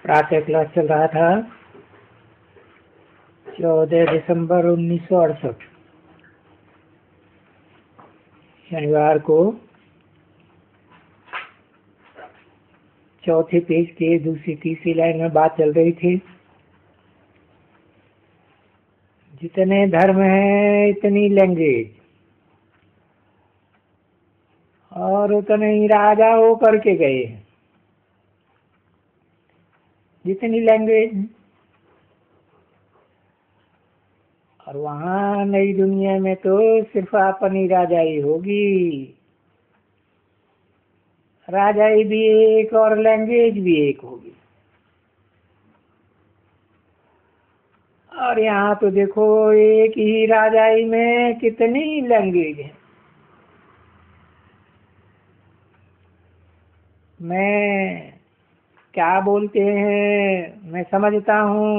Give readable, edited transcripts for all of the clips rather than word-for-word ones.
प्रातः क्लास चल रहा था 14 दिसंबर 1968 शनिवार को चौथे पेज के दूसरी तीसरी लाइन में बात चल रही थी। जितने धर्म है इतनी लैंग्वेज और उतने ही राजा होकर के गए हैं। जितनी लैंग्वेज और वहाँ नई दुनिया में तो सिर्फ अपनी राजाई होगी। राजाई भी एक और लैंग्वेज भी एक होगी। और यहाँ तो देखो एक ही राजाई में कितनी लैंग्वेज है। मैं क्या बोलते हैं मैं समझता हूँ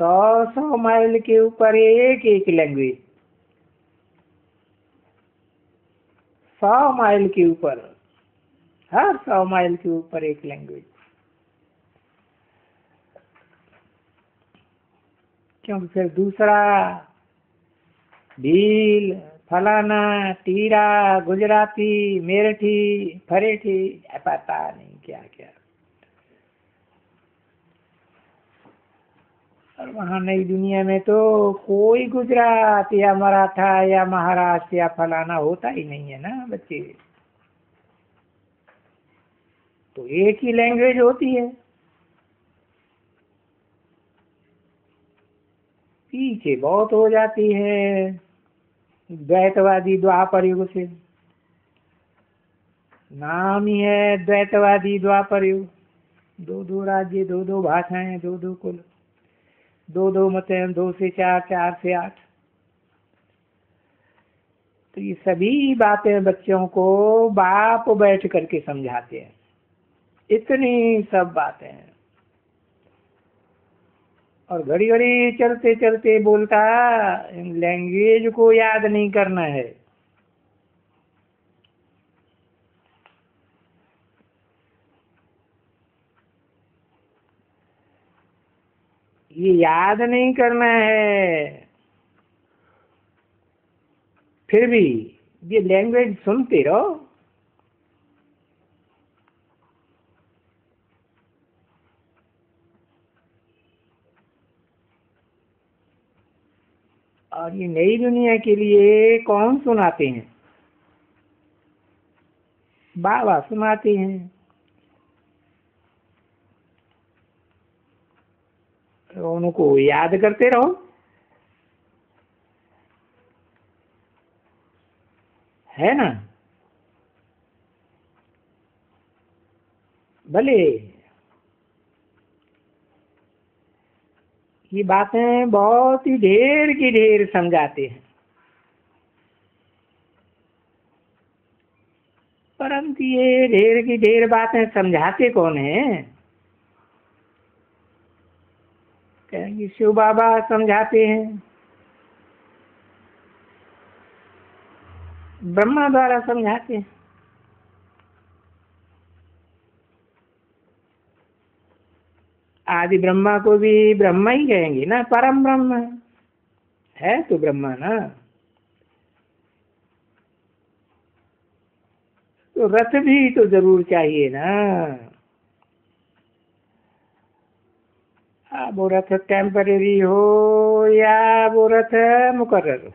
100 माइल के ऊपर एक एक लैंग्वेज। 100 माइल के ऊपर हर 100 माइल के ऊपर एक लैंग्वेज। क्योंकि फिर दूसरा भील फलाना टीरा गुजराती मेरठी फरेठी पता नहीं क्या क्या। और वहाँ नई दुनिया में तो कोई गुजरात या मराठा या महाराष्ट्र या फलाना होता ही नहीं है ना बच्चे। तो एक ही लैंग्वेज होती है। पीछे बहुत हो जाती है द्वैतवादी द्वापर युग से। नाम ही है द्वैतवादी द्वापर युग। दो दो राज्य दो दो भाषाएं दो दो कुल दो दो मत 2 से 4 4 से 8। तो ये सभी बातें बच्चों को बाप बैठ करके समझाते हैं। इतनी सब बातें हैं। और घड़ी घड़ी चलते चलते बोलता लैंग्वेज को याद नहीं करना है। ये याद नहीं करना है। फिर भी ये लैंग्वेज सुनते रहो। और ये नई दुनिया के लिए कौन सुनाते हैं? बाबा सुनाते हैं। तो उनको याद करते रहो। है ना? भले ये बातें बहुत ही ढेर की ढेर समझाते हैं। परंतु ये ढेर की ढेर बातें समझाते कौन है? कहेंगे शिव बाबा समझाते हैं, ब्रह्मा द्वारा समझाते हैं। आदि ब्रह्मा को भी ब्रह्मा ही कहेंगे ना, परम ब्रह्म है तो ब्रह्मा ना। तो रथ भी तो जरूर चाहिए ना। वो रथ टेम्परेरी हो या वो रथ मुकर्रर हो।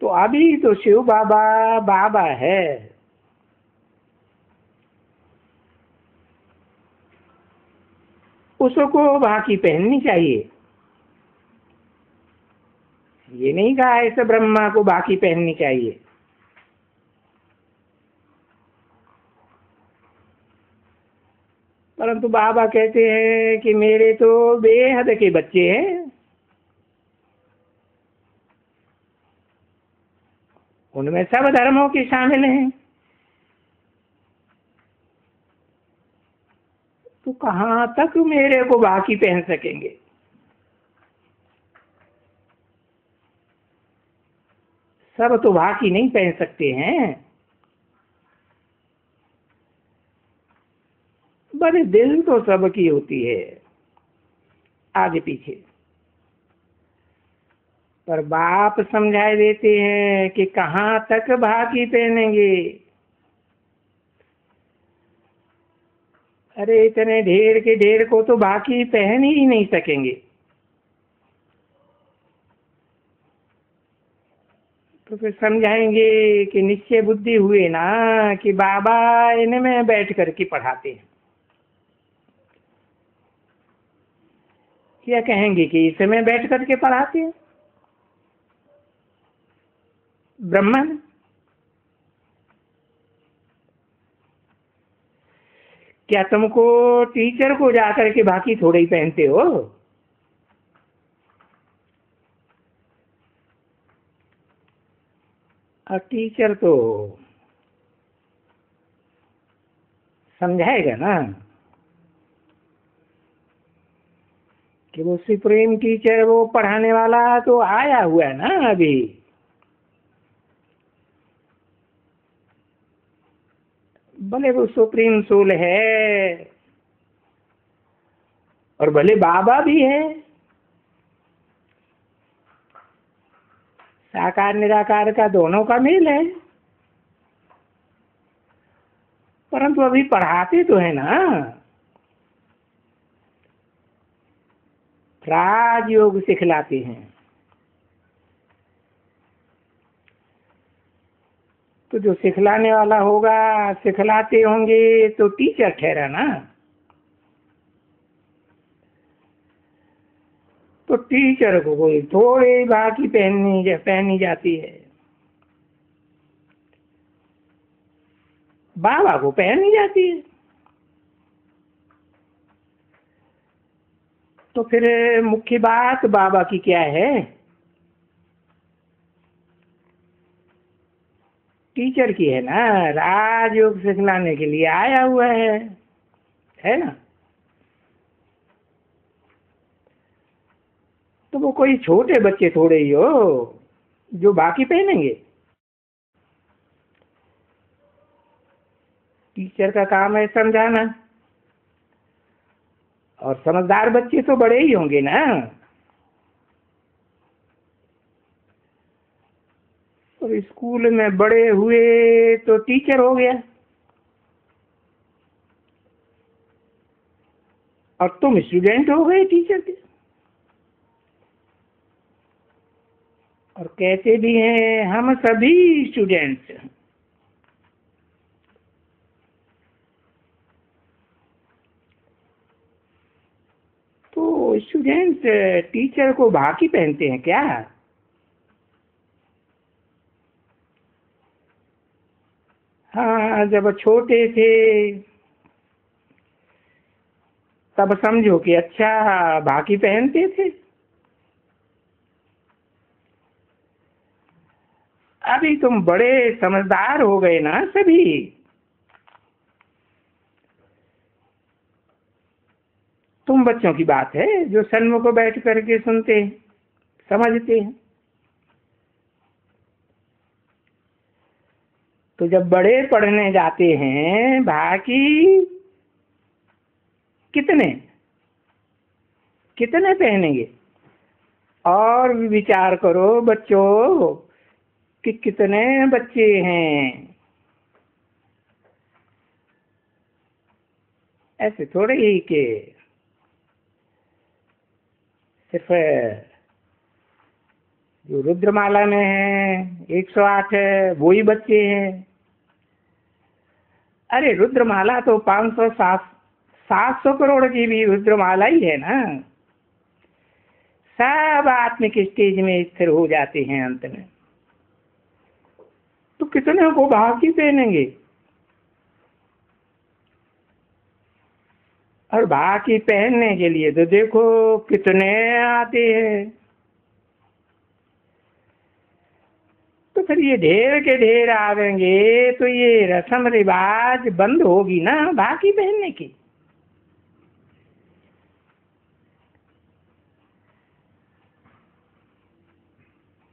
तो अभी तो शिव बाबा बाबा है। उसको बाकी पहननी चाहिए। ये नहीं कहा ऐसे ब्रह्मा को बाकी पहननी चाहिए। परंतु बाबा कहते हैं कि मेरे तो बेहद के बच्चे हैं। उनमें सब धर्मों के शामिल हैं। तो कहाँ तक मेरे को बाकी पहन सकेंगे? सब तो बाकी नहीं पहन सकते हैं। बड़े दिल तो सबकी होती है आगे पीछे, पर बाप समझाए देते हैं कि कहाँ तक भाकी पहनेंगे। अरे इतने ढेर के ढेर को तो भाकी पहन ही नहीं सकेंगे। तो फिर समझाएंगे कि निश्चय बुद्धि हुए ना कि बाबा इनमें बैठ करके पढ़ाते हैं, या कहेंगे कि इसमें बैठ करके पढ़ाते हैं। ब्राह्मण क्या तुमको टीचर को जाकर के भाकी थोड़े ही पहनते हो? और टीचर तो समझाएगा ना कि वो सुप्रीम टीचर, वो पढ़ाने वाला तो आया हुआ है ना अभी। भले वो सुप्रीम सोल है और भले बाबा भी है, साकार निराकार का दोनों का मेल है, परंतु अभी पढ़ाते तो है ना। राजयोग सिखलाते हैं। तो जो सिखलाने वाला होगा, सिखलाते होंगे तो टीचर ठहरा ना। तो टीचर को कोई थोड़े बाकी पहनी जाती है, बाबा को पहनी जाती है। तो फिर मुख्य बात बाबा की क्या है? टीचर की है ना, राजयोग सिखलाने के लिए आया हुआ है ना। तो वो कोई छोटे बच्चे थोड़े ही हो जो बाकी पहनेंगे। टीचर का काम है समझाना, और समझदार बच्चे तो बड़े ही होंगे ना। और स्कूल में बड़े हुए तो टीचर हो गया, और तुम स्टूडेंट हो गए टीचर के। और कहते भी हैं हम सभी स्टूडेंट्स हैं। तो स्टूडेंट टीचर को बाकी पहनते हैं क्या? हाँ, जब छोटे थे तब समझो कि अच्छा बाकी पहनते थे। अभी तुम बड़े समझदार हो गए ना सभी। तुम बच्चों की बात है जो सन्मुख को बैठ करके सुनते हैं, समझते हैं। तो जब बड़े पढ़ने जाते हैं, बाकी कितने कितने पहनेंगे? और भी विचार करो बच्चों कि कितने बच्चे हैं। ऐसे थोड़े ही कि सिर्फ जो रुद्रमाला में है 108 है वो ही बच्चे हैं। अरे रुद्रमाला तो 500 700 करोड़ की भी रुद्रमाला ही है ना। सब आत्मिक स्टेज में स्थिर हो जाते हैं अंत में। तो कितने को बाकी पहनेंगे? और बाकी पहनने के लिए तो देखो कितने आते हैं। तो फिर ये ढेर के ढेर आवेंगे तो ये रस्म रिवाज बंद होगी ना बाकी पहनने की।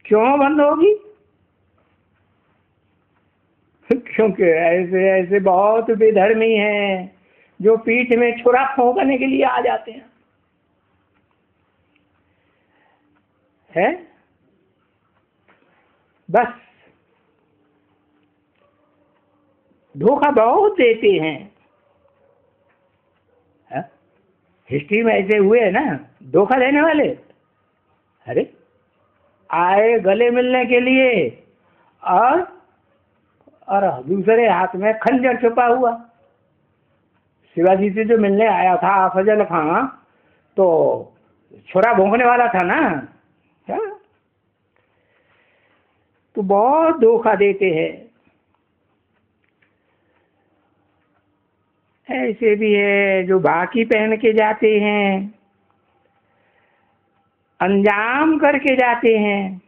क्यों बंद होगी? क्योंकि ऐसे ऐसे बहुत बेधर्मी हैं जो पीठ में छुरा फूंकने के लिए आ जाते हैं, है? बस धोखा बहुत देते हैं। हिस्ट्री में ऐसे हुए है ना धोखा देने वाले। अरे आए गले मिलने के लिए और दूसरे हाथ में खंजर छुपा हुआ। शिवाजी से जो मिलने आया था अफजल खां तो छुरा भोंकने वाला था ना। क्या? तो बहुत धोखा देते हैं। ऐसे भी है जो बाकी पहन के जाते हैं, अंजाम करके जाते हैं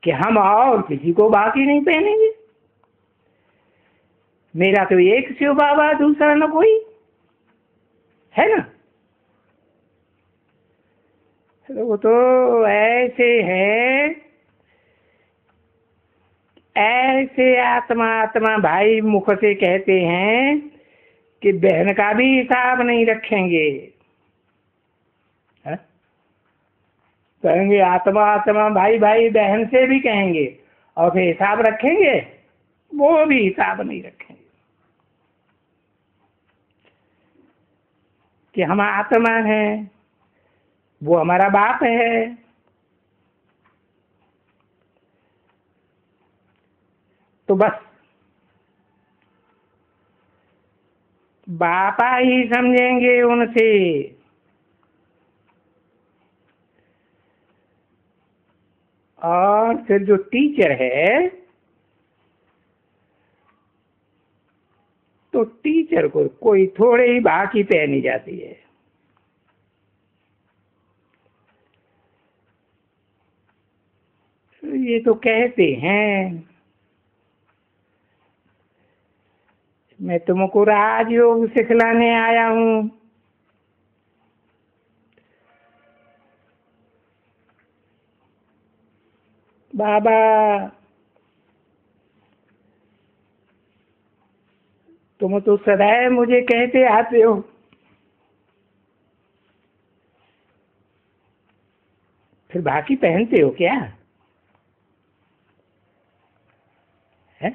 कि हम और किसी को बाकी नहीं पहनेंगे, मेरा तो एक शिव बाबा दूसरा न कोई, है ना? वो तो ऐसे है, ऐसे आत्मा आत्मा भाई मुख से कहते हैं कि बहन का भी हिसाब नहीं रखेंगे। कहेंगे आत्मा आत्मा भाई भाई बहन से भी कहेंगे और फिर हिसाब रखेंगे, वो भी हिसाब नहीं रखेंगे कि हम आत्मा हैं, वो हमारा बाप है। तो बस बापा ही समझेंगे उनसे। और फिर जो टीचर है तो टीचर को कोई थोड़े ही बाकी पहनी जाती है। ये तो कहते हैं मैं तुमको राजयोग सिखलाने आया हूं। बाबा तुम तो सदैव मुझे कहते आते हो फिर बाकी पहनते हो क्या? है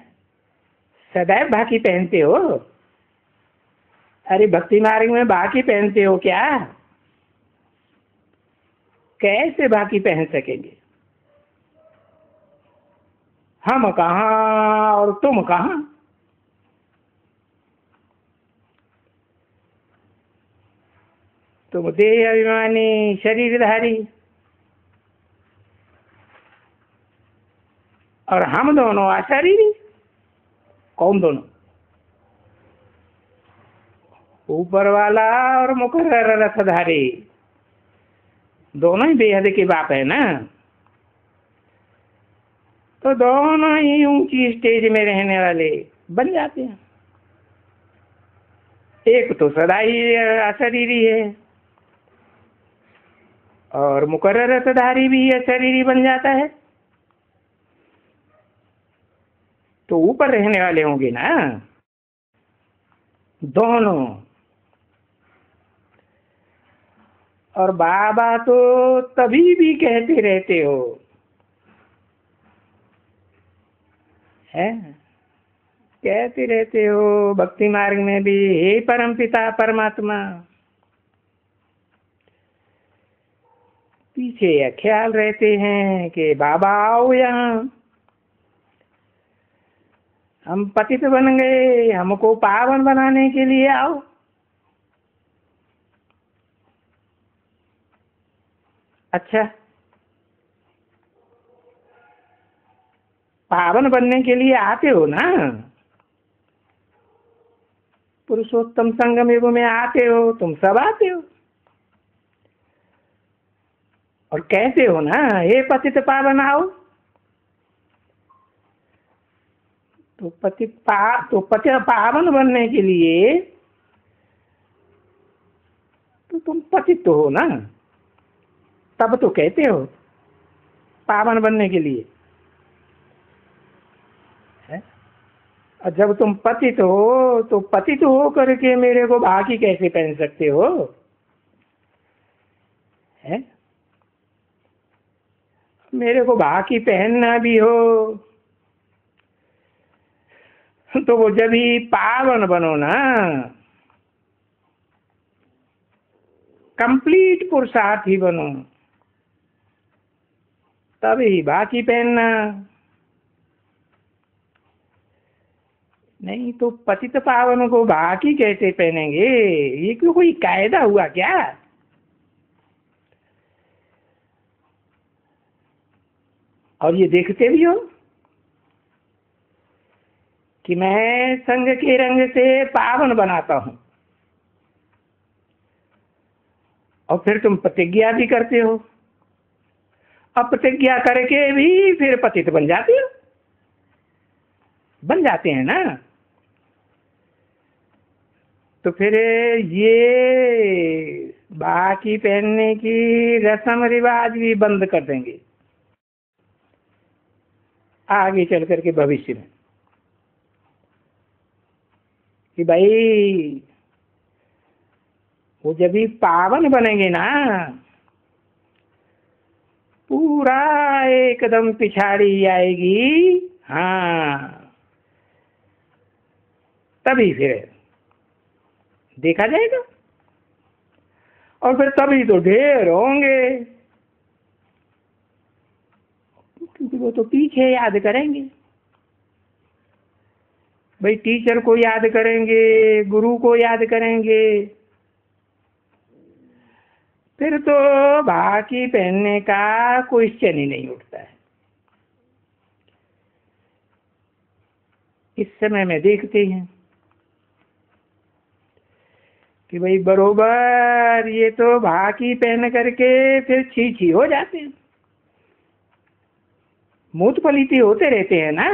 सदैव बाकी पहनते हो? अरे भक्ति मार्ग में बाकी पहनते हो क्या? कैसे बाकी पहन सकेंगे? हम कहाँ और तुम कहाँ? तुम देह अभिमानी शरीरधारी और हम दोनों अशरीरी। कौन दोनों? ऊपर वाला और मुकर्रर रथधारी दोनों ही बेहद के बाप है ना। तो दोनों ही ऊंची स्टेज में रहने वाले बन जाते हैं। एक तो सदा ही अशरीरी है और मुकर्रर रथधारी भी अशरीरी बन जाता है। तो ऊपर रहने वाले होंगे ना दोनों। और बाबा तो तभी भी कहते रहते हो, है कहते रहते हो भक्ति मार्ग में भी, हे परमपिता परमात्मा। पीछे यह ख्याल रहते हैं कि बाबा आओ यहाँ, हम पतित बन गए, हमको पावन बनाने के लिए आओ। अच्छा पावन बनने के लिए आते हो ना, पुरुषोत्तम संगम युग में आते हो, तुम सब आते हो और कहते हो ना हे पतित पावन आओ। तो पतित पावन बनने के लिए तो तुम पतित तो हो ना, तब तो कहते हो पावन बनने के लिए, है? और जब तुम पतित हो तो पतित हो करके मेरे को बाकी कैसे पहन सकते हो? है? मेरे को बाकी पहनना भी हो तो वो जब ही पावन बनो ना, कंप्लीट पुरुषार्थी बनो, तभी बाकी पहनना। नहीं तो पतित पावन को बाकी कैसे पहनेंगे? ये क्यों कोई कायदा हुआ क्या? और ये देखते भी हो कि मैं संग के रंग से पावन बनाता हूं, और फिर तुम प्रतिज्ञा भी करते हो, अब प्रतिज्ञा करके भी फिर पतित बन जाते हो, बन जाते हैं ना। तो फिर ये बाकी पहनने की रस्म रिवाज भी बंद कर देंगे आगे चल करके भविष्य में, कि भाई वो जब भी पावन बनेंगे ना, पूरा एकदम पिछाड़ी आएगी। हाँ, तभी फिर देखा जाएगा, और फिर तभी तो ढेर होंगे, क्योंकि वो तो पीछे याद करेंगे। भाई टीचर को याद करेंगे, गुरु को याद करेंगे, फिर तो बाकी पहनने का क्वेश्चन ही नहीं उठता है। इस समय में देखते हैं कि भाई बरोबर ये तो बाकी पहन करके फिर छी हो जाते हैं, मूत पलीती होते रहते हैं ना,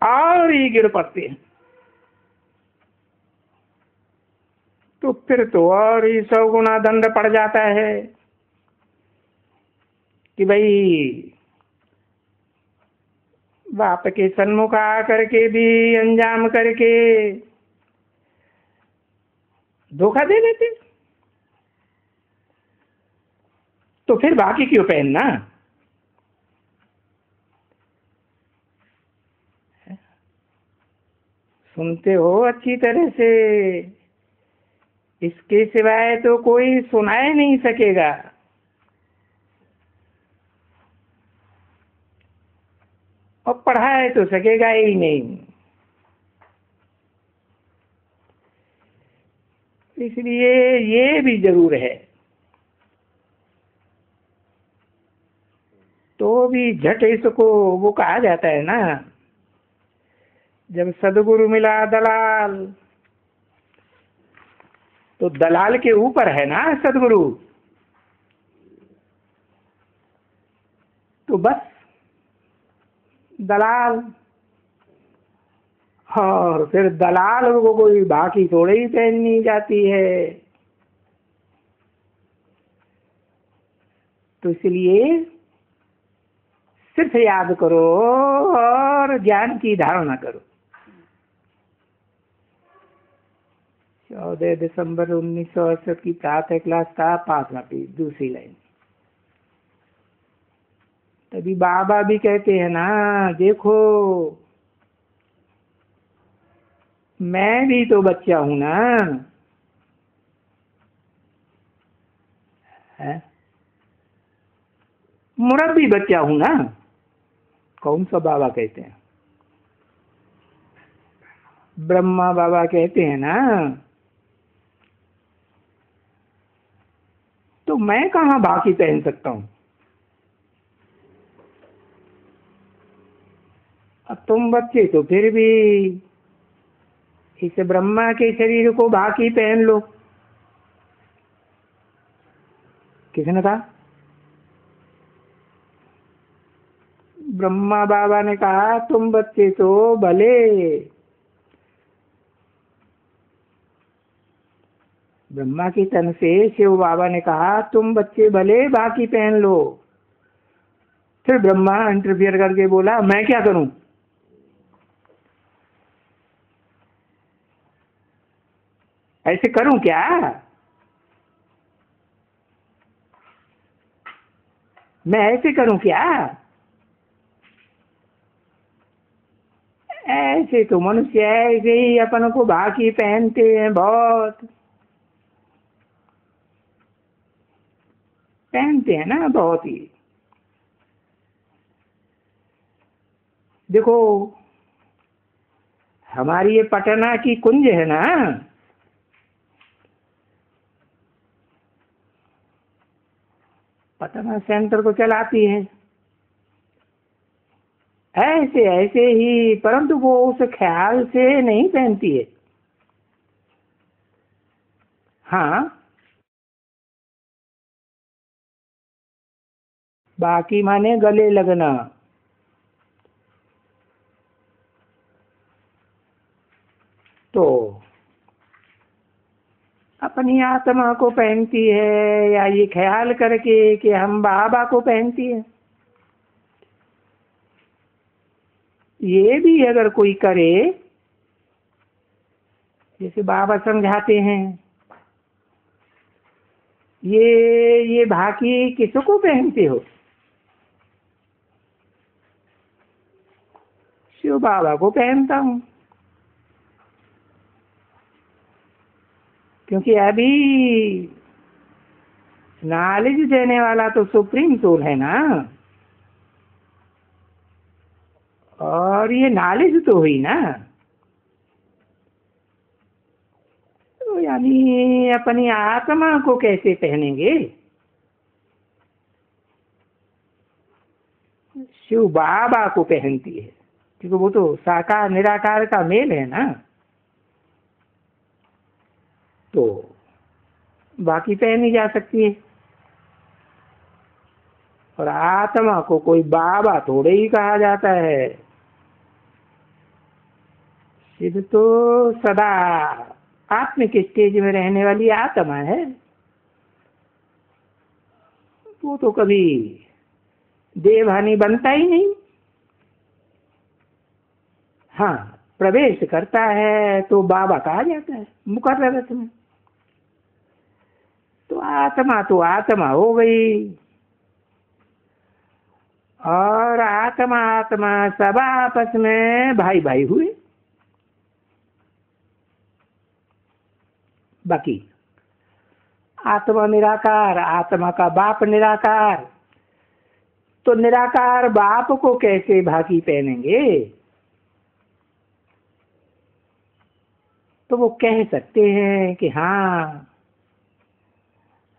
और ये गिर पड़ते हैं। तो फिर तो और ही 100 गुना दंड पड़ जाता है कि भाई बाप के सन्मुख आ करके भी अंजाम करके धोखा दे देते, तो फिर बाकी क्यों पहनना? सुनते हो अच्छी तरह से, इसके सिवाय तो कोई सुनाए नहीं सकेगा। और पढ़ाए तो सकेगा ही नहीं। इसलिए ये भी जरूर है, तो भी झट इसको वो कहा जाता है ना, जब सदगुरु मिला दलाल, तो दलाल के ऊपर है ना सदगुरु, तो बस दलाल, और फिर दलाल को कोई बाकी थोड़ी ही पहननी जाती है। तो इसलिए सिर्फ याद करो और ज्ञान की धारणा करो। 14 दिसंबर 1968 की प्रातः क्लास का 5वां पेज, दूसरी लाइन। तभी बाबा भी कहते हैं ना, देखो मैं भी तो बच्चा हूं ना, है मुरब्बी बच्चा हूं ना। कौन सा बाबा कहते हैं? ब्रह्मा बाबा कहते हैं ना। तो मैं कहां बाकी पहन सकता हूं? अब तुम बच्चे तो फिर भी इस ब्रह्मा के शरीर को बाकी पहन लो। किसने कहा? ब्रह्मा बाबा ने कहा तुम बच्चे तो भले, ब्रह्मा की तन से शिव बाबा ने कहा तुम बच्चे भले बाकी पहन लो। फिर ब्रह्मा इंटरफियर करके बोला मैं क्या करूं? ऐसे करूं क्या? मैं ऐसे करूं क्या? ऐसे तो मनुष्य ऐसे ही अपन को बाकी पहनते हैं, बहुत पहनते हैं ना, बहुत ही। देखो, हमारी ये पटना की कुंज है ना, पटना सेंटर को चलाती है ऐसे ऐसे ही, परंतु वो उस ख्याल से नहीं पहनती है। हाँ, बाकी माने गले लगना। तो अपनी आत्मा को पहनती है, या ये ख्याल करके कि हम बाबा को पहनती है। ये भी अगर कोई करे, जैसे बाबा समझाते हैं, ये बाकी किसको पहनते हो? शिव बाबा को पहनता हूं, क्योंकि अभी नॉलेज देने वाला तो सुप्रीम सोल है ना, और ये नॉलेज तो हुई ना। तो यानी अपनी आत्मा को कैसे पहनेंगे? शिव बाबा को पहनती है, क्योंकि वो तो साकार निराकार का मेल है ना। तो बाकी पहनी जा सकती है। और आत्मा को कोई बाबा थोड़े ही कहा जाता है। शिव तो सदा आत्मिक स्टेज में रहने वाली आत्मा है। वो तो कभी देवहानी बनता ही नहीं। हाँ, प्रवेश करता है तो बाबा कहा जाता है मुकर्ररत में। तो आत्मा हो गई, और आत्मा आत्मा सब आपस में भाई भाई हुए। बाकी आत्मा निराकार, आत्मा का बाप निराकार, तो निराकार बाप को कैसे भागी पहनेंगे? तो वो कह सकते हैं कि हाँ,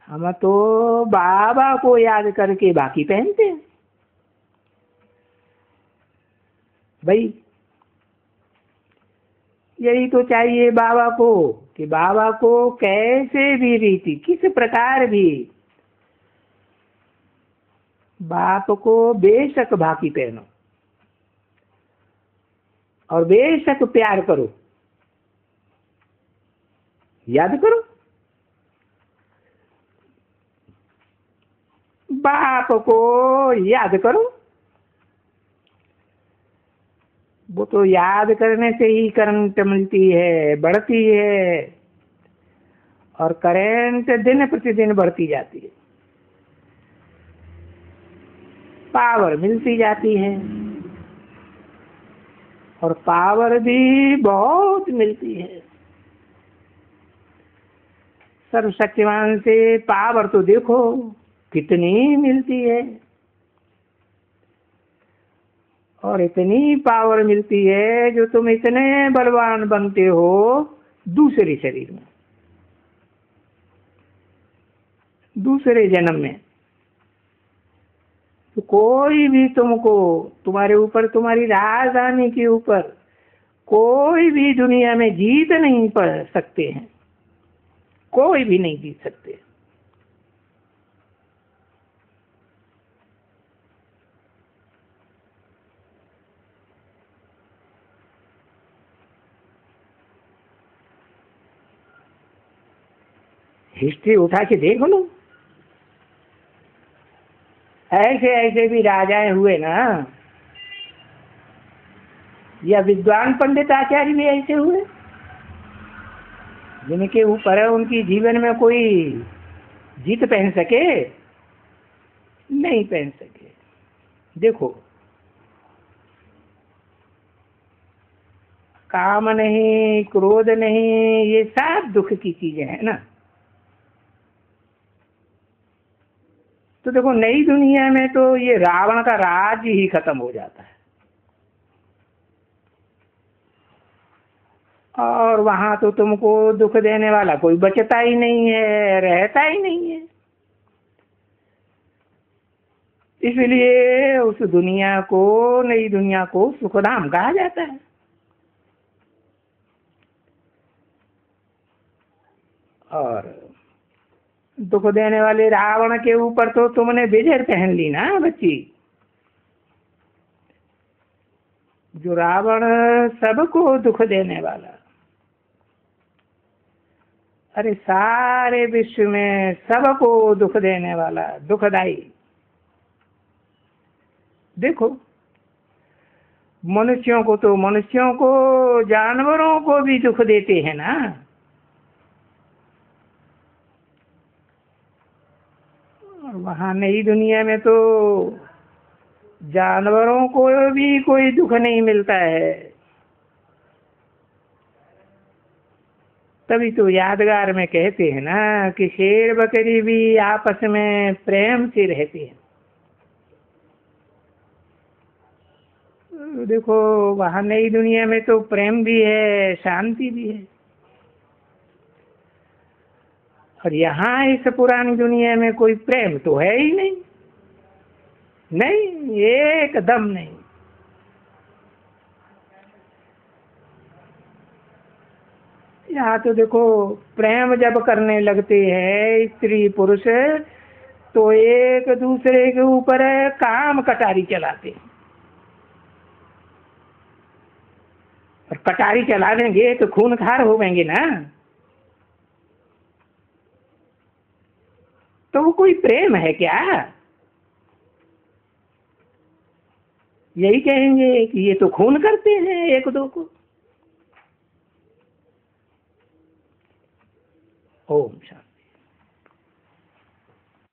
हम तो बाबा को याद करके बाकी पहनते हैं। भाई, यही तो चाहिए बाबा को, कि बाबा को कैसे भी रीति, किस प्रकार भी बाप को बेशक बाकी पहनो, और बेशक प्यार करो, याद करो। बाप को याद करो। वो तो याद करने से ही करंट मिलती है, बढ़ती है, और करंट दिन प्रतिदिन बढ़ती जाती है, पावर मिलती जाती है, और पावर भी बहुत मिलती है। सर्वशक्तिमान से पावर तो देखो कितनी मिलती है, और इतनी पावर मिलती है जो तुम इतने बलवान बनते हो दूसरे शरीर में, दूसरे जन्म में। तो कोई भी तुमको, तुम्हारे ऊपर, तुम्हारी राजधानी के ऊपर कोई भी दुनिया में जीत नहीं पा सकते हैं, कोई भी नहीं जीत सकते। हिस्ट्री उठा के देख लो, ऐसे ऐसे भी राजाएं हुए ना, या विद्वान पंडित आचार्य भी ऐसे हुए। जिनके ऊपर है उनकी जीवन में कोई जीत पहन सके? नहीं पहन सके। देखो, काम नहीं, क्रोध नहीं, ये सब दुख की चीजें हैं ना। तो देखो, नई दुनिया में तो ये रावण का राज ही खत्म हो जाता है, और वहां तो तुमको दुख देने वाला कोई बचता ही नहीं है, रहता ही नहीं है। इसलिए उस दुनिया को, नई दुनिया को सुखधाम कहा जाता है। और दुख देने वाले रावण के ऊपर तो तुमने विजय पहन ली ना बच्ची। जो रावण सबको दुख देने वाला, अरे सारे विश्व में सबको दुख देने वाला, दुखदाई। देखो, मनुष्यों को तो मनुष्यों को, जानवरों को भी दुख देते हैं ना। और वहां नई दुनिया में तो जानवरों को भी कोई दुख नहीं मिलता है। तभी तो यादगार में कहते हैं ना कि शेर बकरी भी आपस में प्रेम से रहते हैं। देखो, वहां नई दुनिया में तो प्रेम भी है, शांति भी है। और यहाँ इस पुरानी दुनिया में कोई प्रेम तो है ही नहीं, नहीं, एकदम नहीं। यहाँ तो देखो, प्रेम जब करने लगते हैं स्त्री पुरुष, तो एक दूसरे के ऊपर काम कटारी चलाते हैं। और कटारी चला देंगे तो खूनखार होंगे ना। तो वो कोई प्रेम है क्या? यही कहेंगे कि ये तो खून करते हैं एक दो को।